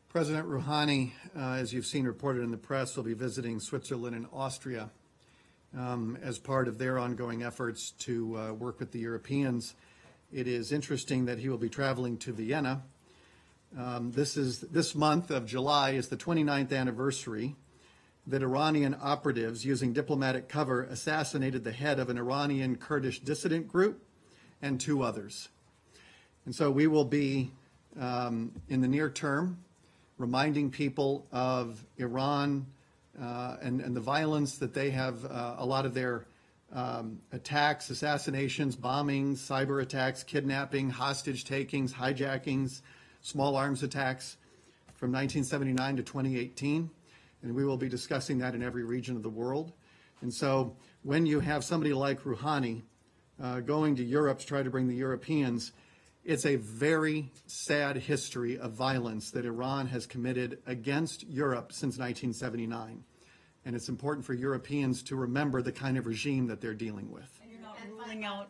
President Rouhani, as you've seen reported in the press, will be visiting Switzerland and Austria as part of their ongoing efforts to work with the Europeans. It is interesting that he will be traveling to Vienna. This month of July is the 29th anniversary that Iranian operatives using diplomatic cover assassinated the head of an Iranian Kurdish dissident group and 2 others. And so we will be, in the near term, reminding people of Iran and the violence that they have, a lot of their attacks, assassinations, bombings, cyber attacks, kidnapping, hostage takings, hijackings, small arms attacks from 1979 to 2018. And we will be discussing that in every region of the world. And so when you have somebody like Rouhani going to Europe to try to bring the Europeans, it's a very sad history of violence that Iran has committed against Europe since 1979. And it's important for Europeans to remember the kind of regime that they're dealing with. And you're not ruling out